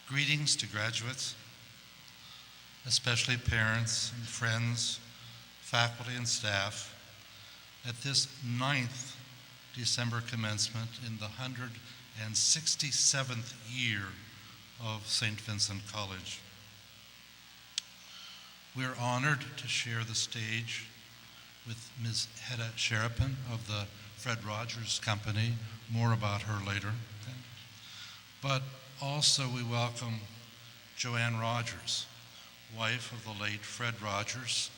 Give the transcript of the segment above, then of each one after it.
Greetings to graduates, especially parents and friends, faculty and staff, at this 9th December commencement in the 167th year of Saint Vincent College. We're honored to share the stage with Ms. Hedda Sharapan of the Fred Rogers Company. More about her later. But also we welcome Joanne Rogers, wife of the late Fred Rogers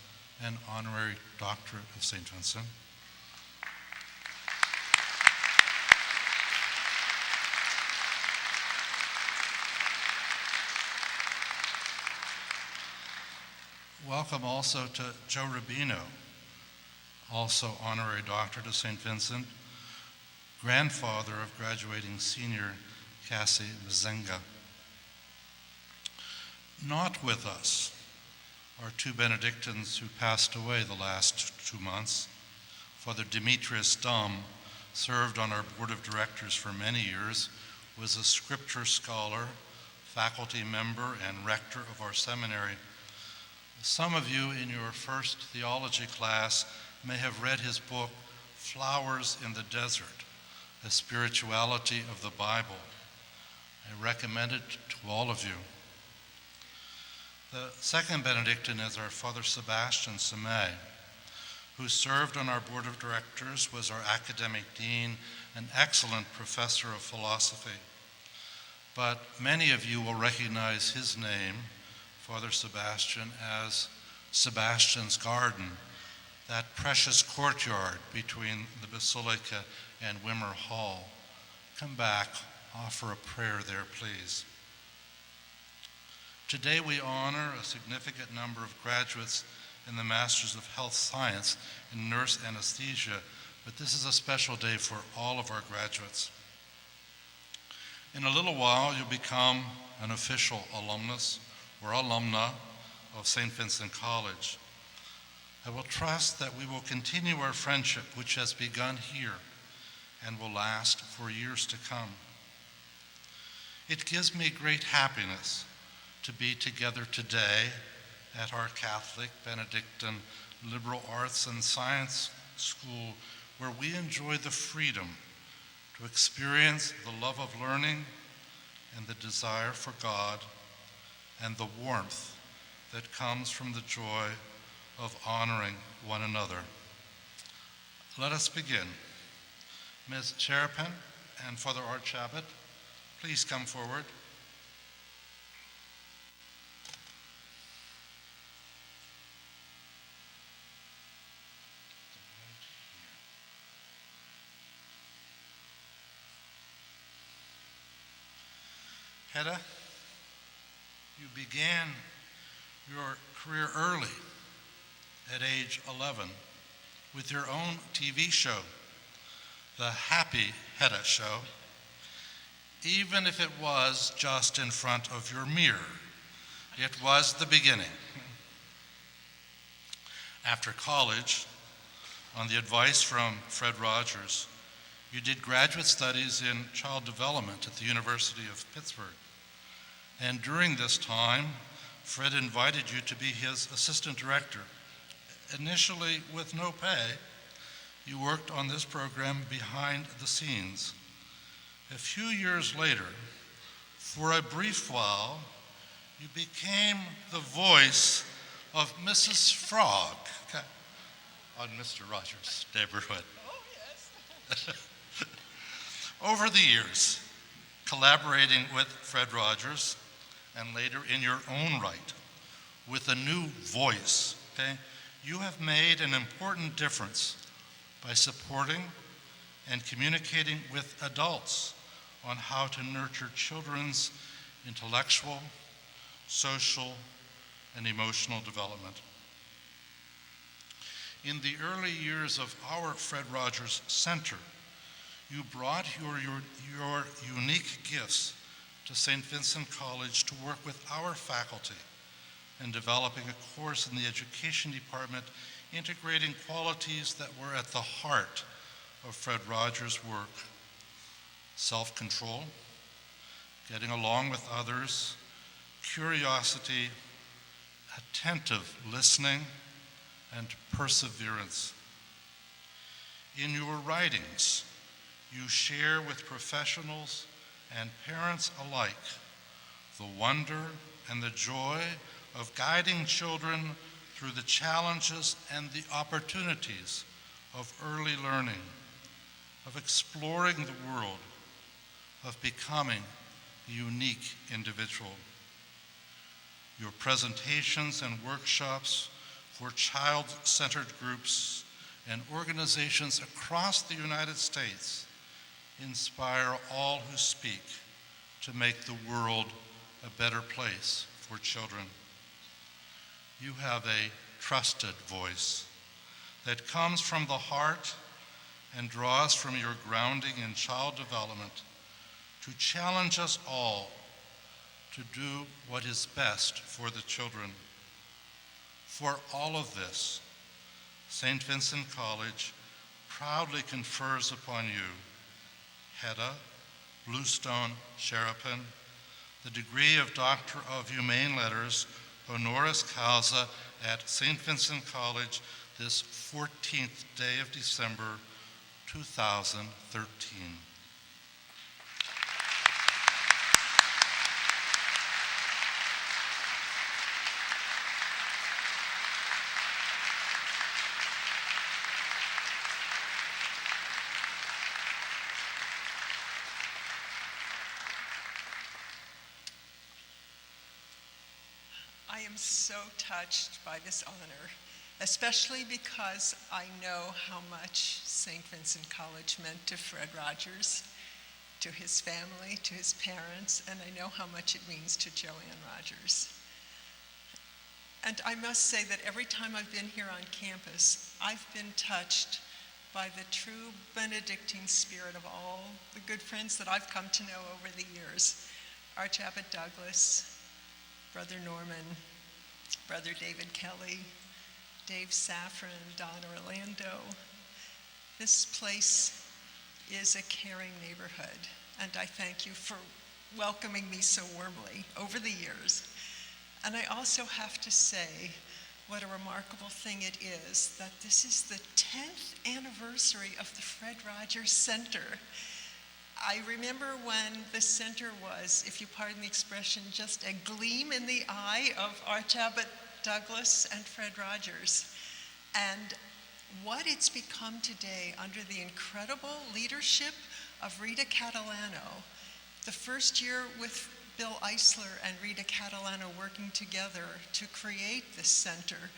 and honorary doctorate of Saint Vincent. Welcome also to Joe Rubino, also honorary doctorate of Saint Vincent, grandfather of graduating senior Cassie Mazenga. Not with us are two Benedictines who passed away the last 2 months. Father Demetrius Dum served on our board of directors for many years, was a scripture scholar, faculty member, and rector of our seminary. Some of you in your first theology class may have read his book, Flowers in the Desert, A Spirituality of the Bible. I recommend it to all of you. The second Benedictine is our Father Sebastian Semay, who served on our board of directors, was our academic dean, an excellent professor of philosophy. But many of you will recognize his name, Father Sebastian, as Sebastian's Garden, that precious courtyard between the Basilica and Wimmer Hall. Come back, offer a prayer there, please. Today we honor a significant number of graduates in the Masters of Health Science in Nurse Anesthesia, but this is a special day for all of our graduates. In a little while, you'll become an official alumnus or alumna of Saint Vincent College. I will trust that we will continue our friendship, which has begun here and will last for years to come. It gives me great happiness to be together today at our Catholic Benedictine Liberal Arts and Science School, where we enjoy the freedom to experience the love of learning and the desire for God and the warmth that comes from the joy of honoring one another. Let us begin. Ms. Sharapan and Father Art Chabot, please come forward. Hedda, you began your career early, at age 11, with your own TV show, The Happy Hedda Show, even if it was just in front of your mirror. It was the beginning. After college, on the advice from Fred Rogers, you did graduate studies in child development at the University of Pittsburgh. And during this time, Fred invited you to be his assistant director. Initially with no pay, you worked on this program behind the scenes. A few years later, for a brief while, you became the voice of Mrs. Frog on Mr. Rogers' neighborhood. Oh, yes. Over the years, collaborating with Fred Rogers, and later in your own right, with a new voice, you have made an important difference by supporting and communicating with adults on how to nurture children's intellectual, social, and emotional development. In the early years of our Fred Rogers Center, you brought your unique gifts to Saint Vincent College to work with our faculty in developing a course in the education department integrating qualities that were at the heart of Fred Rogers' work: self-control, getting along with others, curiosity, attentive listening, and perseverance. In your writings, you share with professionals and parents alike the wonder and the joy of guiding children through the challenges and the opportunities of early learning, of exploring the world, of becoming a unique individual. Your presentations and workshops for child-centered groups and organizations across the United States inspire all who speak to make the world a better place for children. You have a trusted voice that comes from the heart and draws from your grounding in child development to challenge us all to do what is best for the children. For all of this, Saint Vincent College proudly confers upon you, Hedda Bluestone Sharapan, the degree of Doctor of Humane Letters, honoris causa at Saint Vincent College this 14th day of December, 2013. I am so touched by this honor, especially because I know how much St. Vincent College meant to Fred Rogers, to his family, to his parents, and I know how much it means to Joanne Rogers. And I must say that every time I've been here on campus, I've been touched by the true Benedictine spirit of all the good friends that I've come to know over the years. Archabbot Douglas, Brother Norman, Brother David Kelly, Dave Safran, Don Orlando. This place is a caring neighborhood, and I thank you for welcoming me so warmly over the years. And I also have to say what a remarkable thing it is that this is the 10th anniversary of the Fred Rogers Center. I remember when the center was, if you pardon the expression, just a gleam in the eye of Archabbot Douglas and Fred Rogers. And what it's become today under the incredible leadership of Rita Catalano, the first year with Bill Eisler and Rita Catalano working together to create this center,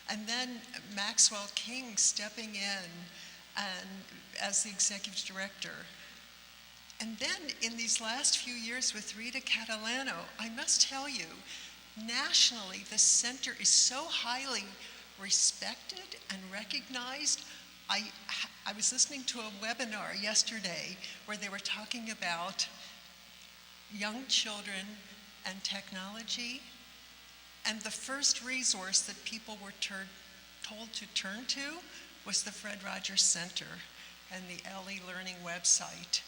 and then Maxwell King stepping in and as the executive director. And then in these last few years with Rita Catalano, I must tell you, nationally, the center is so highly respected and recognized. I was listening to a webinar yesterday where they were talking about young children and technology, and the first resource that people were told to turn to was the Fred Rogers Center and the LE Learning website.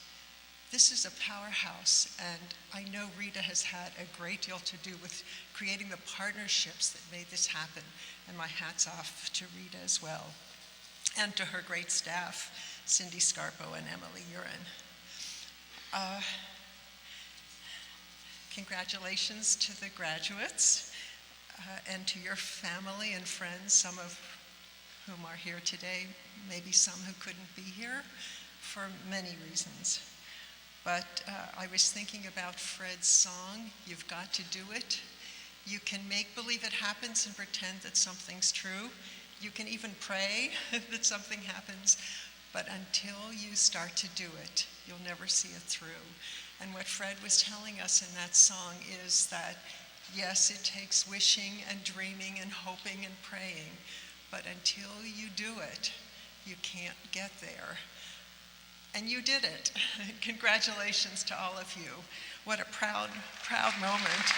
This is a powerhouse, and I know Rita has had a great deal to do with creating the partnerships that made this happen, and my hat's off to Rita as well, and to her great staff, Cindy Scarpo and Emily Urin. Congratulations to the graduates and to your family and friends, some of whom are here today, maybe some who couldn't be here for many reasons. But I was thinking about Fred's song, "You've Got to Do It." You can make believe it happens and pretend that something's true. You can even pray that something happens, but until you start to do it, you'll never see it through. And what Fred was telling us in that song is that, yes, it takes wishing and dreaming and hoping and praying, but until you do it, you can't get there. And you did it. Congratulations to all of you. What a proud, proud moment.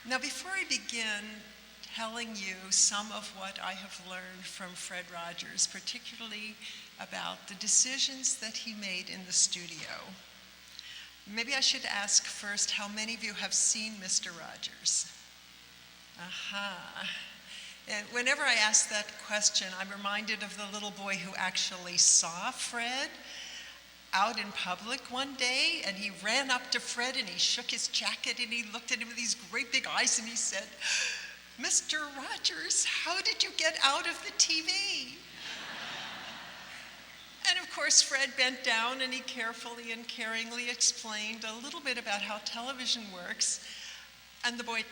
Now, before I begin telling you some of what I have learned from Fred Rogers, particularly about the decisions that he made in the studio. Maybe I should ask first, how many of you have seen Mr. Rogers? Aha. And whenever I ask that question, I'm reminded of the little boy who actually saw Fred out in public one day, and he ran up to Fred and he shook his jacket and he looked at him with these great big eyes and he said, "Mr. Rogers, how did you get out of the TV?" And of course, Fred bent down and he carefully and caringly explained a little bit about how television works, and the boy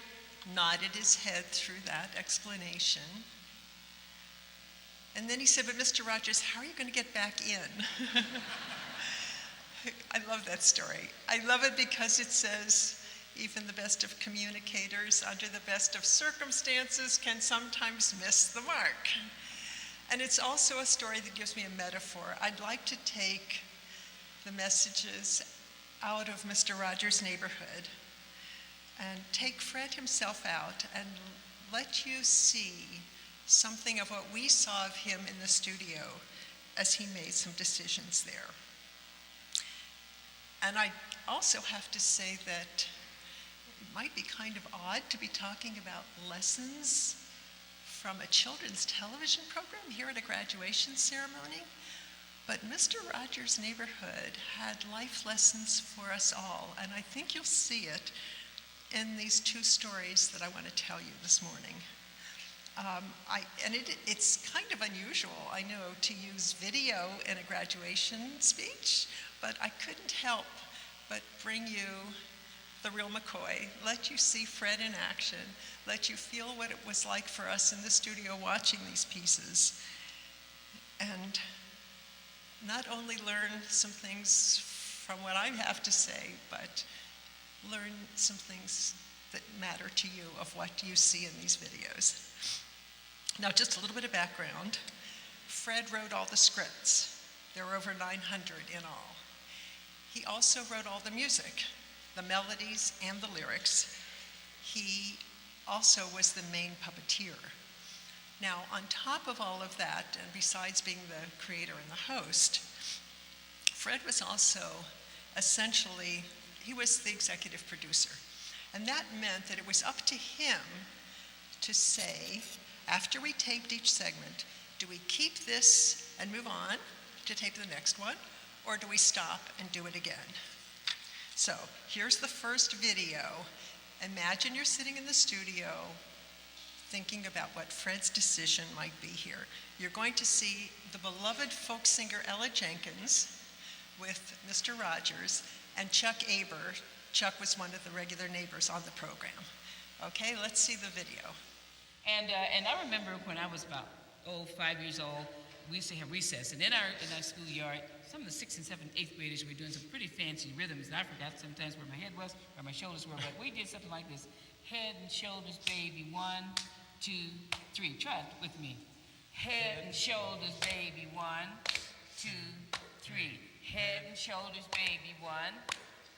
nodded his head through that explanation. And then he said, "But Mr. Rogers, how are you going to get back in?" I love that story. I love it because it says, even the best of communicators under the best of circumstances can sometimes miss the mark. And it's also a story that gives me a metaphor. I'd like to take the messages out of Mr. Rogers' neighborhood and take Fred himself out and let you see something of what we saw of him in the studio as he made some decisions there. And I also have to say that it might be kind of odd to be talking about lessons from a children's television program here at a graduation ceremony, but Mr. Rogers' neighborhood had life lessons for us all, and I think you'll see it in these two stories that I want to tell you this morning. It's kind of unusual, I know, to use video in a graduation speech, but I couldn't help but bring you the real McCoy, let you see Fred in action, let you feel what it was like for us in the studio watching these pieces, and not only learn some things from what I have to say, but learn some things that matter to you of what you see in these videos. Now, just a little bit of background. Fred wrote all the scripts. There were over 900 in all. He also wrote all the music, the melodies and the lyrics. He also was the main puppeteer. Now, on top of all of that, and besides being the creator and the host, Fred was also essentially, he was the executive producer. And that meant that it was up to him to say, after we taped each segment, do we keep this and move on to tape the next one, or do we stop and do it again? So here's the first video. Imagine you're sitting in the studio thinking about what Fred's decision might be here. You're going to see the beloved folk singer Ella Jenkins with Mr. Rogers and Chuck Aber. Chuck was one of the regular neighbors on the program. Okay, let's see the video. And I remember when I was about 5 years old, we used to have recess, and in our schoolyard, some of the 6th and 7th, 8th graders were doing some pretty fancy rhythms, and I forgot sometimes where my head was, where my shoulders were, but we did something like this: head and shoulders, baby, 1, 2, 3. Try it with me. Head and shoulders, baby, 1, 2, 3. Head and shoulders, baby, 1,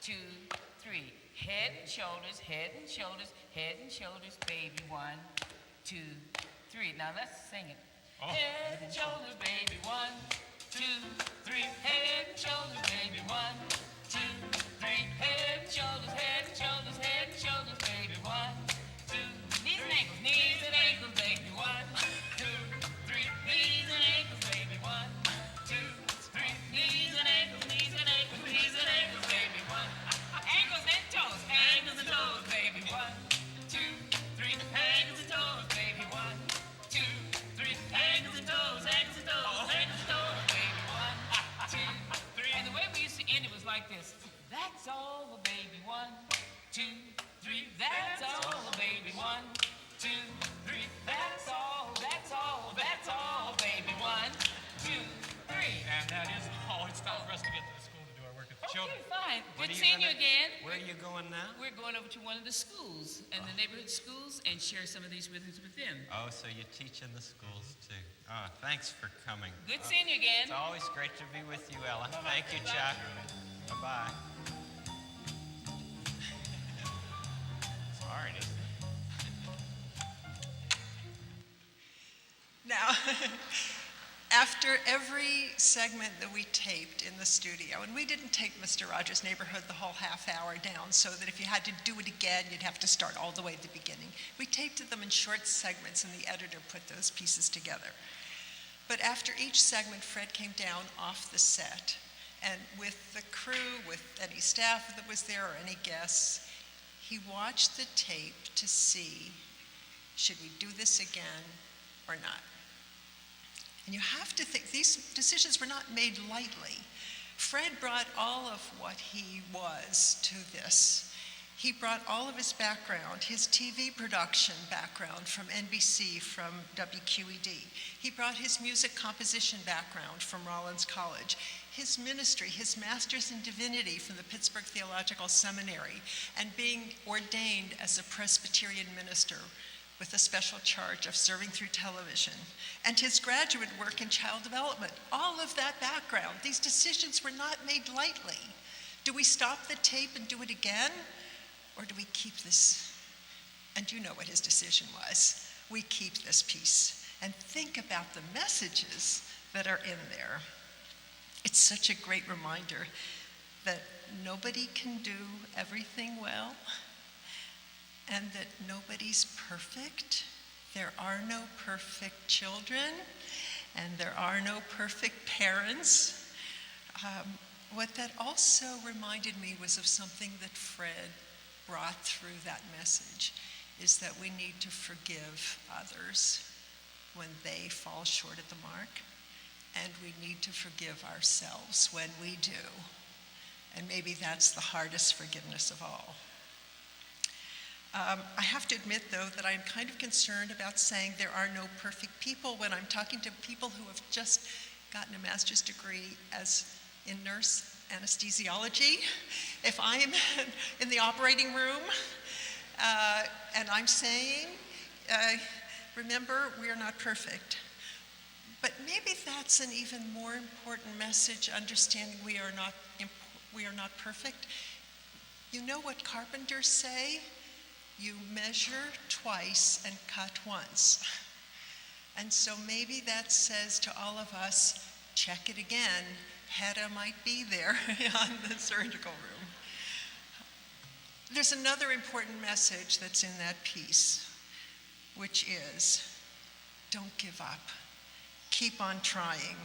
2, 3. Head and shoulders, head and shoulders, head and shoulders, baby, 1, 2, 3. Now let's sing it. Oh. Head and shoulders, baby, 1, 2, 3. Head and shoulders, baby, 1, 2, 3. Head and shoulders, head and shoulders, head and shoulders, baby, 1, 2. Knees and ankles, baby, 1, 2, 3. Knees and ankles, baby, 1, 2, 3. Knees and ankles, knees and ankles, knees and ankles, baby, 1. Ankles and toes, baby, 1, 2, 3. Ankles and toes, baby, 1, 2, 3. Ankles and toes, ankles and toes, ankles and toes, baby, 1, 2, 3. And the way we used to end it was like this. That's all, baby, 1, 2, 3. That's all, baby, 1, 2, 3. That's all, that's all, that's all, baby, 1, 2, 3. And that is all it's time for us to get to the school to do our work with the children. Okay, fine. What Good are you seeing you gonna- again. Where are you going now? We're going over to one of the schools, and the neighborhood schools, and share some of these rhythms with them. Oh, so you teach in the schools too. Oh, thanks for coming. Good seeing you again. It's always great to be with you, Ella. Thank you, Chuck. Bye-bye. Sorry. After every segment that we taped in the studio, and we didn't tape Mr. Rogers' Neighborhood the whole half hour down so that if you had to do it again, you'd have to start all the way at the beginning. We taped them in short segments, and the editor put those pieces together. But after each segment, Fred came down off the set, and with the crew, with any staff that was there or any guests, he watched the tape to see, should we do this again or not? And you have to think, these decisions were not made lightly. Fred brought all of what he was to this. He brought all of his background, his TV production background from NBC, from WQED. He brought his music composition background from Rollins College, his ministry, his master's in divinity from the Pittsburgh Theological Seminary, and being ordained as a Presbyterian minister with a special charge of serving through television, and his graduate work in child development. All of that background, these decisions were not made lightly. Do we stop the tape and do it again? Or do we keep this? And you know what his decision was. We keep this piece and think about the messages that are in there. It's such a great reminder that nobody can do everything well, and that nobody's perfect. There are no perfect children, and there are no perfect parents. What that also reminded me was of something that Fred brought through that message, is that we need to forgive others when they fall short of the mark, and we need to forgive ourselves when we do. And maybe that's the hardest forgiveness of all. I have to admit, though, that I'm kind of concerned about saying there are no perfect people when I'm talking to people who have just gotten a master's degree in nurse anesthesiology. If I'm in the operating room and I'm saying, remember, we are not perfect. But maybe that's an even more important message, understanding we are not perfect. You know what carpenters say? You measure twice and cut once. And so maybe that says to all of us, check it again. Hedda might be there on the surgical room. There's another important message that's in that piece, which is, don't give up. Keep on trying.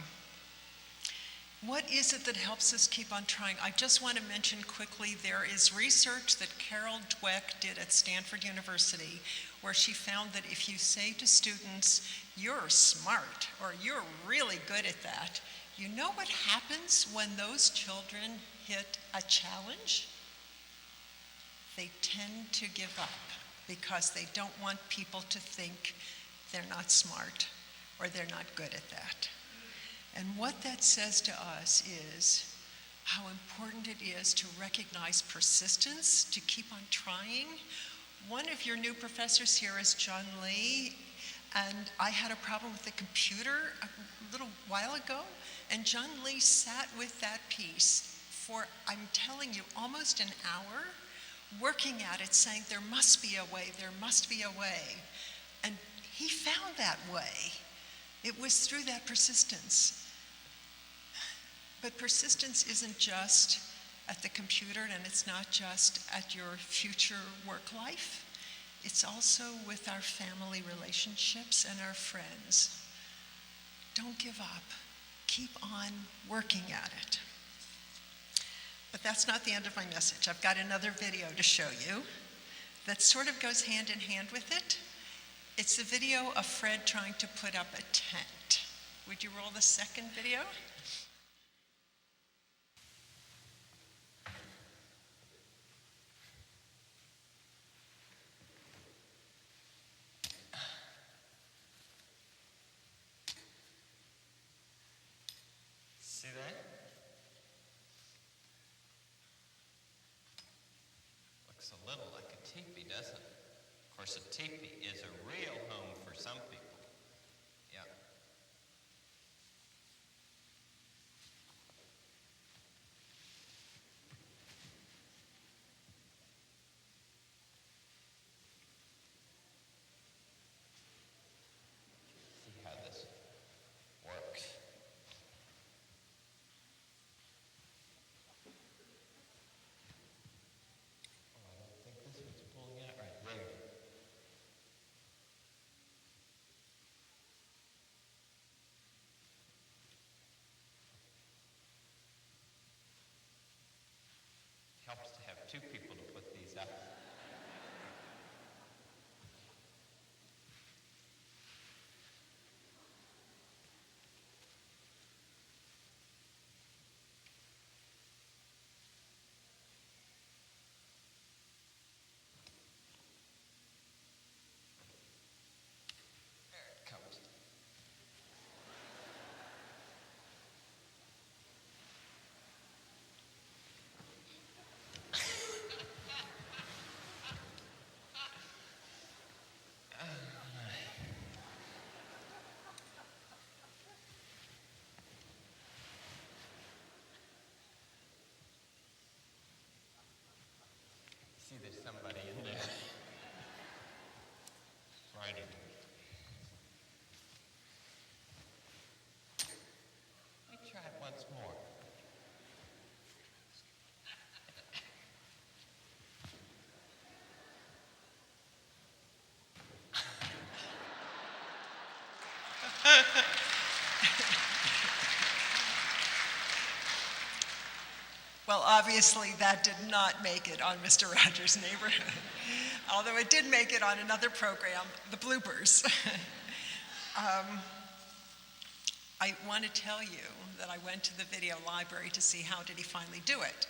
What is it that helps us keep on trying? I just want to mention quickly, there is research that Carol Dweck did at Stanford University, where she found that if you say to students, you're smart, or you're really good at that, you know what happens when those children hit a challenge? They tend to give up because they don't want people to think they're not smart or they're not good at that. And what that says to us is how important it is to recognize persistence, to keep on trying. One of your new professors here is John Lee, and I had a problem with the computer a little while ago, and John Lee sat with that piece for, I'm telling you, almost an hour, working at it, saying there must be a way, there must be a way. And he found that way. It was through that persistence. But persistence isn't just at the computer, and it's not just at your future work life. It's also with our family relationships and our friends. Don't give up. Keep on working at it. But that's not the end of my message. I've got another video to show you that sort of goes hand in hand with it. It's the video of Fred trying to put up a tent. Would you roll the second video? See that? Looks a little like a teepee, doesn't it? Of course, a teepee is a real home for some people. Yeah. See how this Well, obviously, that did not make it on Mr. Rogers' Neighborhood, although it did make it on another program, the bloopers. I want to tell you that I went to the video library to see how did he finally do it.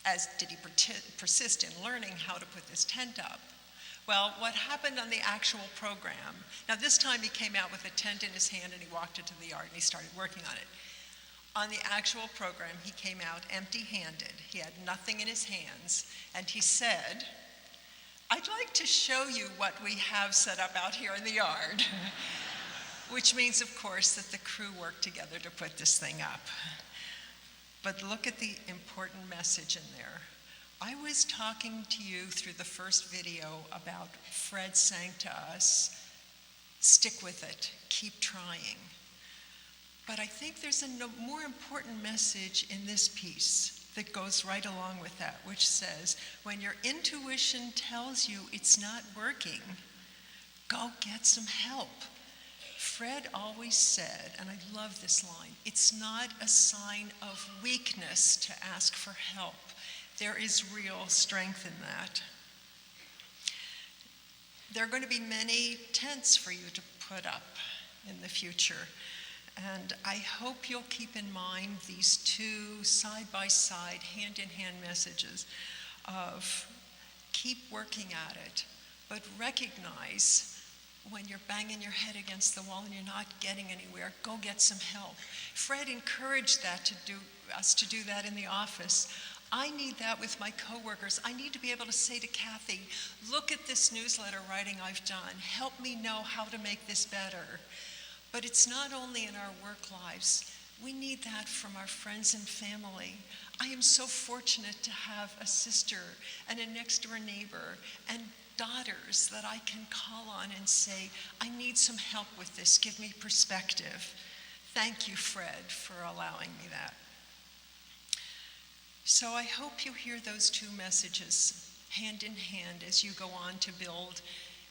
As did he persist in learning how to put this tent up? Well, what happened on the actual program, now this time he came out with a tent in his hand and he walked into the yard and he started working on it. On the actual program, he came out empty-handed. He had nothing in his hands, and he said, "I'd like to show you what we have set up out here in the yard," which means, of course, that the crew worked together to put this thing up. But look at the important message in there. I was talking to you through the first video about Fred saying to us, stick with it, keep trying. But I think there's a more important message in this piece that goes right along with that, which says, when your intuition tells you it's not working, go get some help. Fred always said, and I love this line, it's not a sign of weakness to ask for help. There is real strength in that. There are going to be many tents for you to put up in the future. And I hope you'll keep in mind these two side-by-side, hand-in-hand messages of keep working at it, but recognize when you're banging your head against the wall and you're not getting anywhere, go get some help. Fred encouraged us to do that in the office. I need that with my coworkers. I need to be able to say to Kathy, look at this newsletter writing I've done. Help me know how to make this better. But it's not only in our work lives. We need that from our friends and family. I am so fortunate to have a sister and a next-door neighbor and daughters that I can call on and say, I need some help with this. Give me perspective. Thank you, Fred, for allowing me that. So I hope you hear those two messages hand in hand as you go on to build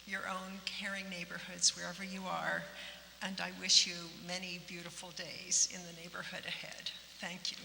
your own caring neighborhoods wherever you are. And I wish you many beautiful days in the neighborhood ahead. Thank you.